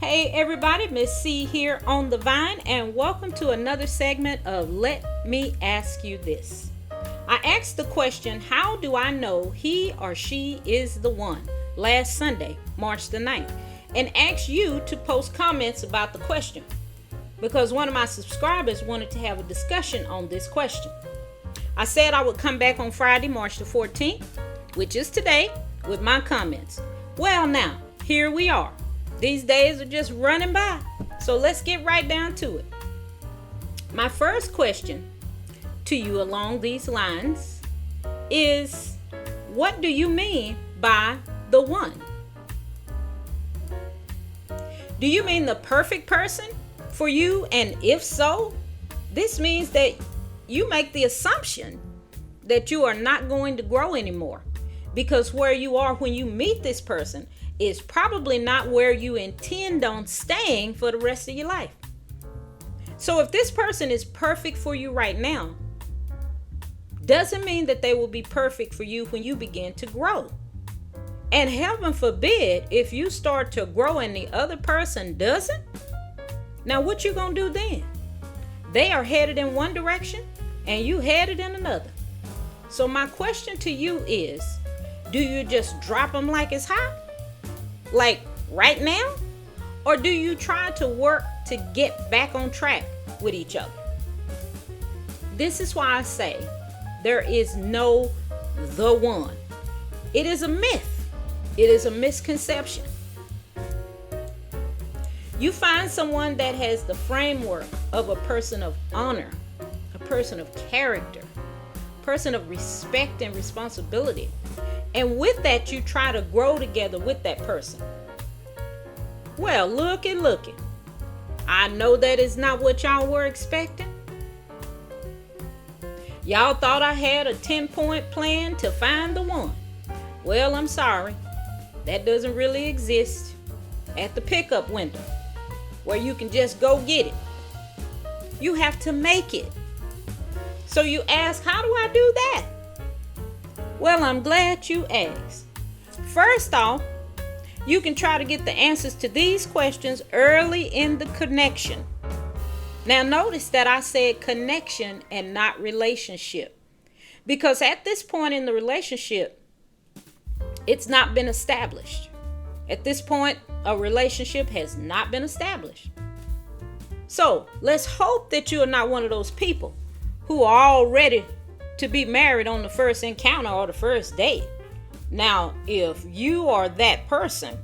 Hey everybody, Miss C here on the Vine, and welcome to another segment of Let Me Ask You This. I asked the question, how do I know he or she is the one, last Sunday, March the 9th, and asked you to post comments about the question, because one of my subscribers wanted to have a discussion on this question. I said I would come back on Friday, March the 14th, which is today, with my comments. Well now, here we are. These days are just running by, so let's get right down to it. My first question to you along these lines is, what do you mean by the one? Do you mean the perfect person for you? And if so, this means that you make the assumption that you are not going to grow anymore, because where you are when you meet this person is probably not where you intend on staying for the rest of your life. So if this person is perfect for you right now, doesn't mean that they will be perfect for you when you begin to grow. And heaven forbid if you start to grow and the other person doesn't. Now what you gonna do then? They are headed in one direction and you headed in another. So my question to you is, do you just drop them like it's hot? Like right now? Or do you try to work to get back on track with each other? This is why I say there is no the one. It is a myth. It is a misconception. You find someone that has the framework of a person of honor, a person of character, a person of respect and responsibility. And with that, you try to grow together with that person. Well, looky. I know that is not what y'all were expecting. Y'all thought I had a 10-point plan to find the one. Well, I'm sorry. That doesn't really exist at the pickup window where you can just go get it. You have to make it. So you ask, how do I do that? Well, I'm glad you asked. First off, you can try to get the answers to these questions early in the connection. Now notice that I said connection and not relationship, because at this point in the relationship, it's not been established. At this point, a relationship has not been established. So let's hope that you are not one of those people who are all ready to be married on the first encounter or the first date. Now, if you are that person,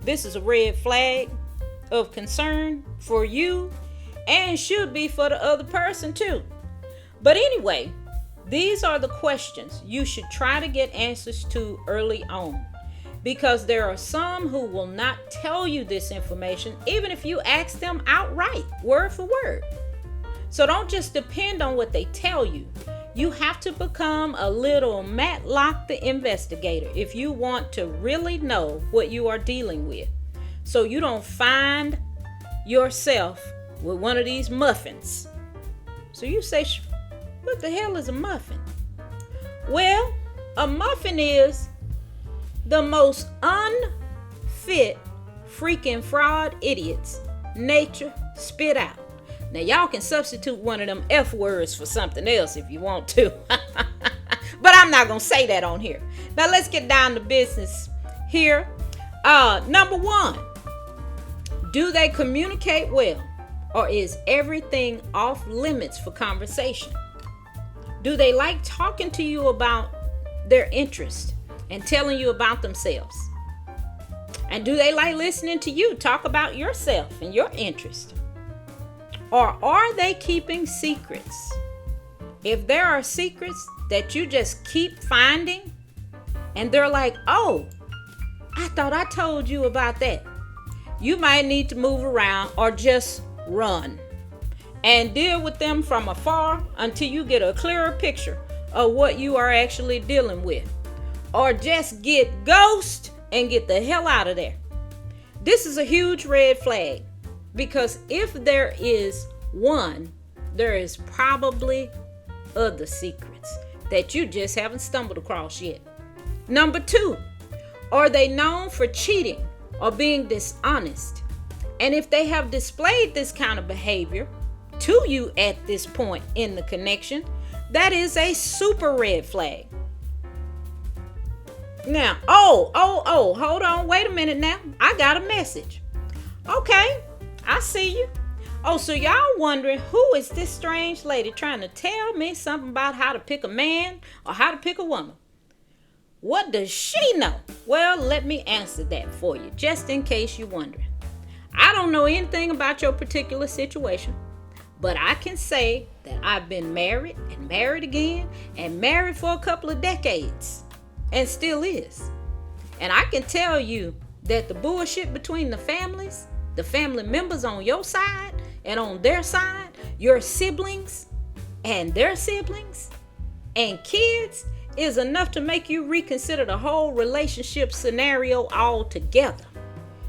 this is a red flag of concern for you and should be for the other person too. But anyway, these are the questions you should try to get answers to early on, because there are some who will not tell you this information even if you ask them outright, word for word. So don't just depend on what they tell you. You have to become a little Matlock the investigator if you want to really know what you are dealing with, so you don't find yourself with one of these muffins. So you say, what the hell is a muffin? Well, a muffin is the most unfit freaking fraud idiots nature spit out. Now y'all can substitute one of them F words for something else if you want to. But I'm not going to say that on here. Now let's get down to business here. Number one, do they communicate well, or is everything off limits for conversation? Do they like talking to you about their interest and telling you about themselves? And do they like listening to you talk about yourself and your interest? Or are they keeping secrets? If there are secrets that you just keep finding and they're like, oh, I thought I told you about that, you might need to move around or just run and deal with them from afar until you get a clearer picture of what you are actually dealing with. Or just get ghost and get the hell out of there. This is a huge red flag. Because if there is one, there is probably other secrets that you just haven't stumbled across yet. Number two, are they known for cheating or being dishonest? And if they have displayed this kind of behavior to you at this point in the connection, that is a super red flag. Now, hold on, wait a minute now. I got a message. Okay, I see you. Oh, so y'all wondering who is this strange lady trying to tell me something about how to pick a man or how to pick a woman? What does she know? Well, let me answer that for you, just in case you're wondering. I don't know anything about your particular situation, but I can say that I've been married and married again and married for a couple of decades and still is. And I can tell you that the bullshit between the families, the family members on your side and on their side, your siblings and their siblings and kids, is enough to make you reconsider the whole relationship scenario altogether.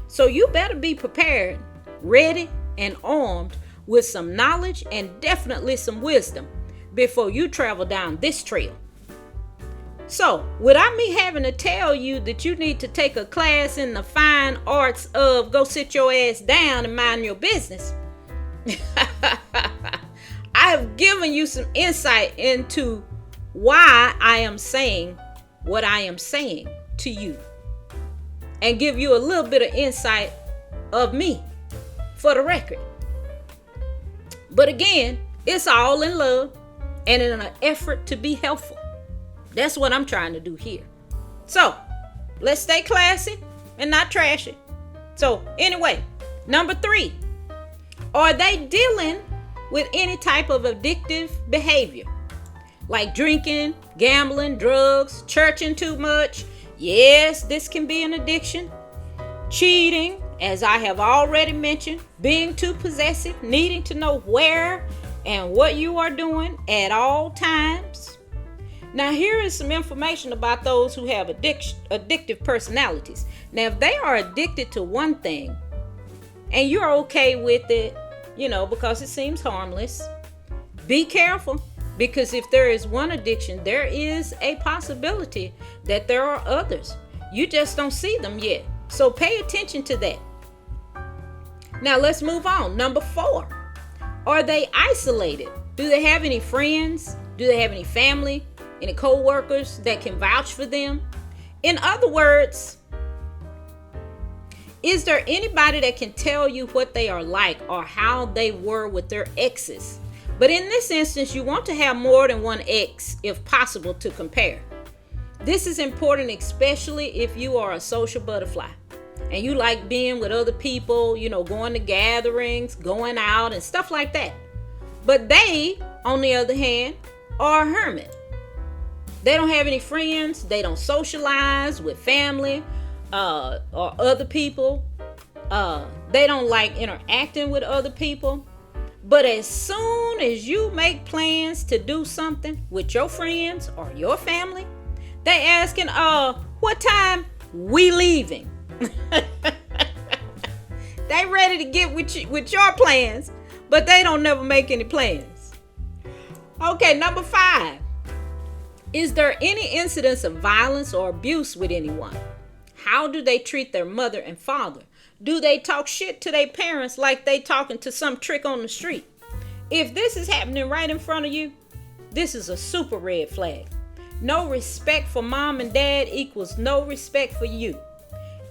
So you better be prepared, ready, and armed with some knowledge and definitely some wisdom before you travel down this trail. So, without me having to tell you that you need to take a class in the fine arts of go sit your ass down and mind your business, I have given you some insight into why I am saying what I am saying to you, and give you a little bit of insight of me for the record. But again, it's all in love and in an effort to be helpful. That's what I'm trying to do here. So let's stay classy and not trashy. So anyway, number 3, are they dealing with any type of addictive behavior? Like drinking, gambling, drugs, churching too much. Yes, this can be an addiction. Cheating, as I have already mentioned. Being too possessive, needing to know where and what you are doing at all times. Now, here is some information about those who have addictive personalities. Now, if they are addicted to one thing and you're okay with it, because it seems harmless, be careful. Because if there is one addiction, there is a possibility that there are others. You just don't see them yet. So pay attention to that. Now let's move on. Number 4, are they isolated? Do they have any friends? Do they have any family? Any co-workers that can vouch for them? In other words, is there anybody that can tell you what they are like or how they were with their exes? But in this instance, you want to have more than one ex if possible to compare. This is important, especially if you are a social butterfly and you like being with other people, going to gatherings, going out and stuff like that. But they, on the other hand, are a hermit. They don't have any friends. They don't socialize with family or other people. They don't like interacting with other people. But as soon as you make plans to do something with your friends or your family, they asking, what time we leaving? They ready to get with your plans, but they don't never make any plans. Okay, number 5. Is there any incidents of violence or abuse with anyone? How do they treat their mother and father? Do they talk shit to their parents like they talking to some trick on the street? If this is happening right in front of you, this is a super red flag. No respect for mom and dad equals no respect for you.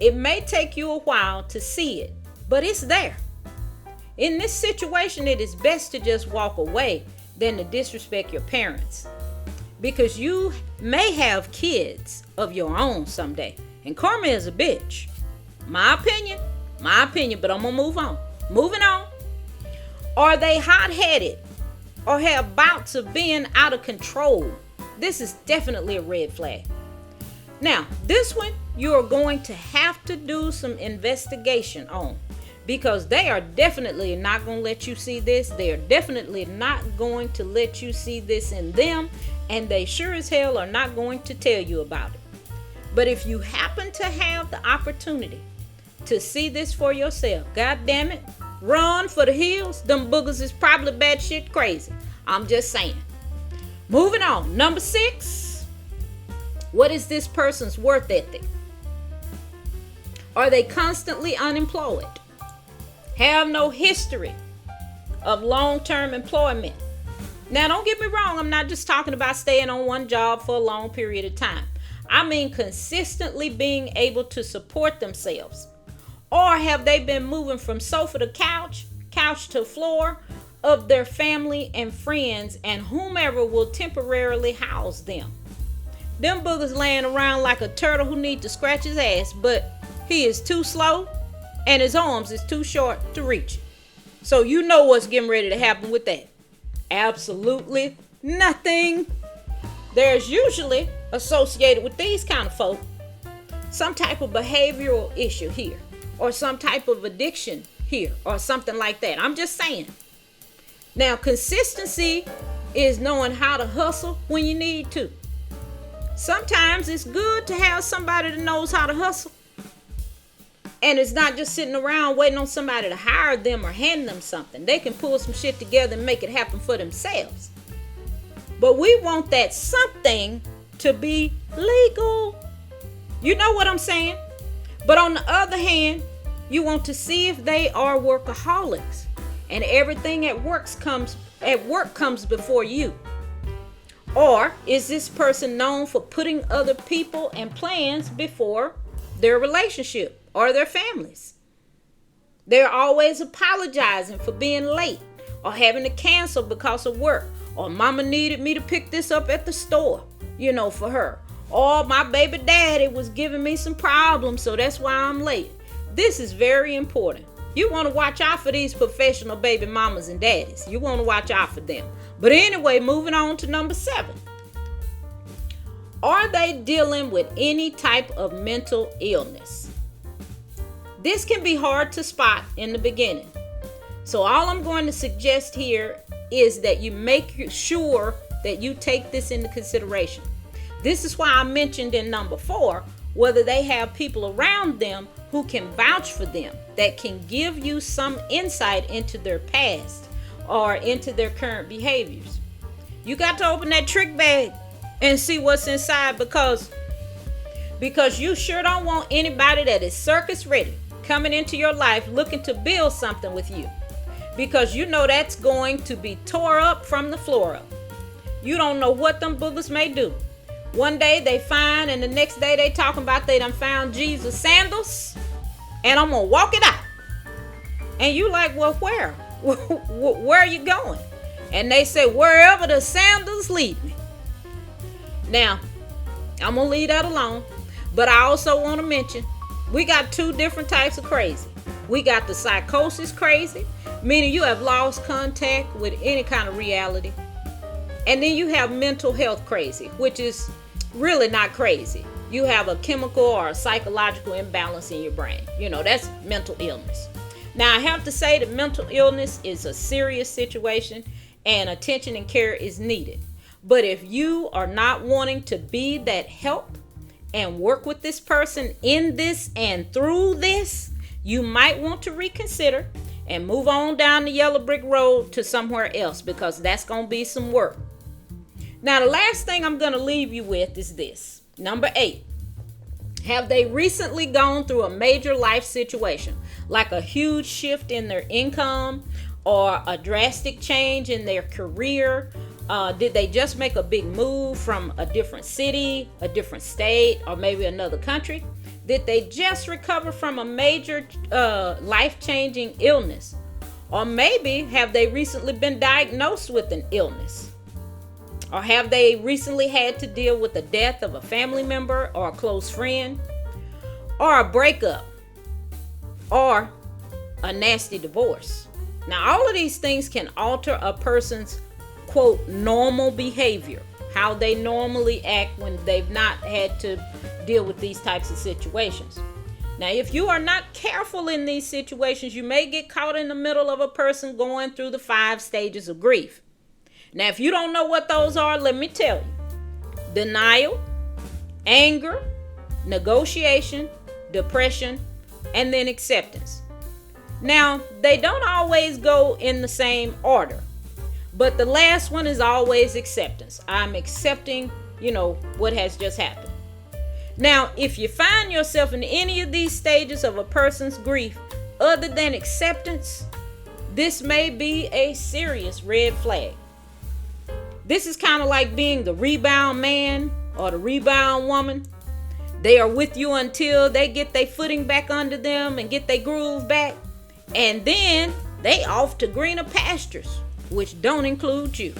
It may take you a while to see it, but it's there. In this situation, it is best to just walk away than to disrespect your parents, because you may have kids of your own someday, and karma is a bitch. My opinion, but I'm gonna move on. Moving on. Are they hot-headed or have bouts of being out of control? This is definitely a red flag. Now, this one you are going to have to do some investigation on, because they are definitely not going to let you see this. They are definitely not going to let you see this in them, and they sure as hell are not going to tell you about it. But if you happen to have the opportunity to see this for yourself, God damn it, run for the hills. Them boogers is probably bad shit crazy. I'm just saying. Moving on. Number 6. What is this person's work ethic? Are they constantly unemployed? have no history of long-term employment. Now, don't get me wrong, I'm not just talking about staying on one job for a long period of time. I mean consistently being able to support themselves. Or have they been moving from sofa to couch, couch to floor of their family and friends and whomever will temporarily house them? Them boogers laying around like a turtle who need to scratch his ass, but he is too slow and his arms is too short to reach it. So you know what's getting ready to happen with that. Absolutely nothing. There's usually associated with these kind of folk some type of behavioral issue here, or some type of addiction here, or something like that. I'm just saying. Now, consistency is knowing how to hustle when you need to. Sometimes it's good to have somebody that knows how to hustle. And it's not just sitting around waiting on somebody to hire them or hand them something. They can pull some shit together and make it happen for themselves. But we want that something to be legal. You know what I'm saying? But on the other hand, you want to see if they are workaholics and everything at work comes before you. Or is this person known for putting other people and plans before their relationship or their families? They're always apologizing for being late or having to cancel because of work, or mama needed me to pick this up at the store, for her. Or my baby daddy was giving me some problems, so that's why I'm late. This is very important. You want to watch out for these professional baby mamas and daddies. You want to watch out for them. But anyway, moving on to number 7. Are they dealing with any type of mental illness? This can be hard to spot in the beginning. So all I'm going to suggest here is that you make sure that you take this into consideration. This is why I mentioned in number 4, whether they have people around them who can vouch for them, that can give you some insight into their past or into their current behaviors. You got to open that trick bag and see what's inside, because you sure don't want anybody that is circus ready coming into your life looking to build something with you, because you know that's going to be tore up from the floor up. You don't know what them boogers may do. One day they find, and the next day they talking about they done found Jesus sandals, and I'm gonna walk it out. And you like, well, where? Where are you going? And they say, wherever the sandals lead me. Now, I'm gonna leave that alone, but I also want to mention we got 2 different types of crazy. We got the psychosis crazy, meaning you have lost contact with any kind of reality. And then you have mental health crazy, which is really not crazy. You have a chemical or a psychological imbalance in your brain. That's mental illness. Now, I have to say that mental illness is a serious situation and attention and care is needed. But if you are not wanting to be that help and work with this person in this and through this, you might want to reconsider and move on down the yellow brick road to somewhere else, because that's going to be some work. Now, the last thing I'm going to leave you with is this. Number 8. Have they recently gone through a major life situation, like a huge shift in their income or a drastic change in their career? Did they just make a big move from a different city, a different state, or maybe another country? Did they just recover from a major life-changing illness? Or maybe have they recently been diagnosed with an illness? Or have they recently had to deal with the death of a family member or a close friend? Or a breakup? Or a nasty divorce? Now, all of these things can alter a person's, quote, normal behavior, how they normally act when they've not had to deal with these types of situations. Now, if you are not careful in these situations, you may get caught in the middle of a person going through the 5 stages of grief. Now, if you don't know what those are, let me tell you. Denial, anger, negotiation, depression, and then acceptance. Now, they don't always go in the same order, but the last one is always acceptance. I'm accepting, what has just happened. Now, if you find yourself in any of these stages of a person's grief, other than acceptance, this may be a serious red flag. This is kind of like being the rebound man or the rebound woman. They are with you until they get their footing back under them and get their groove back. And then they off to greener pastures, which don't include you.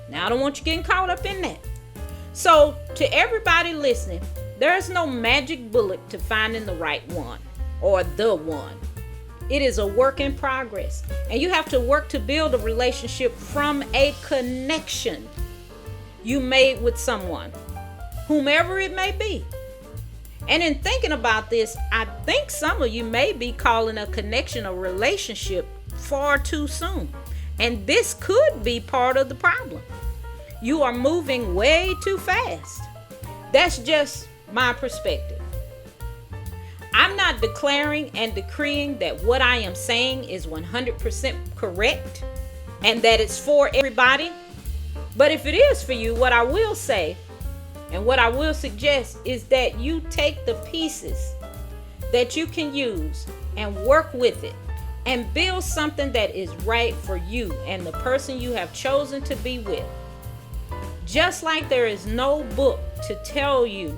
Now, I don't want you getting caught up in that. So, to everybody listening, there's no magic bullet to finding the right one or the one. It is a work in progress. And you have to work to build a relationship from a connection you made with someone, whomever it may be. And in thinking about this, I think some of you may be calling a connection a relationship far too soon. And this could be part of the problem. You are moving way too fast. That's just my perspective. I'm not declaring and decreeing that what I am saying is 100% correct and that it's for everybody. But if it is for you, what I will say and what I will suggest is that you take the pieces that you can use and work with it and build something that is right for you and the person you have chosen to be with. Just like there is no book to tell you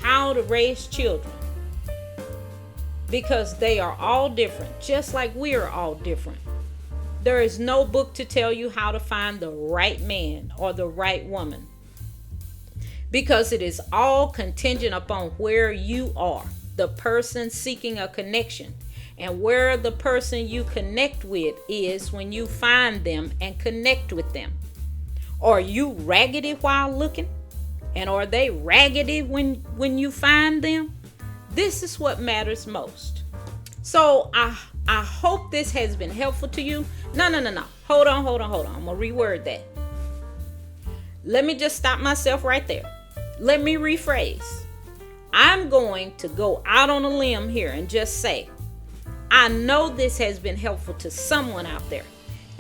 how to raise children, because they are all different, just like we are all different. There is no book to tell you how to find the right man or the right woman, because it is all contingent upon where you are, the person seeking a connection, and where the person you connect with is when you find them and connect with them. Are you raggedy while looking? And are they raggedy when you find them? This is what matters most. So I hope this has been helpful to you. No. Hold on. I'm going to reword that. Let me just stop myself right there. Let me rephrase. I'm going to go out on a limb here and just say, I know this has been helpful to someone out there.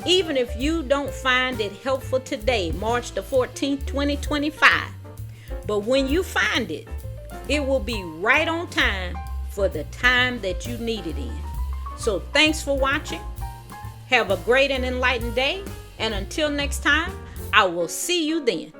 Even if you don't find it helpful today, March the 14th, 2025. But when you find it, it will be right on time for the time that you need it in. So thanks for watching. Have a great and enlightened day. And until next time, I will see you then.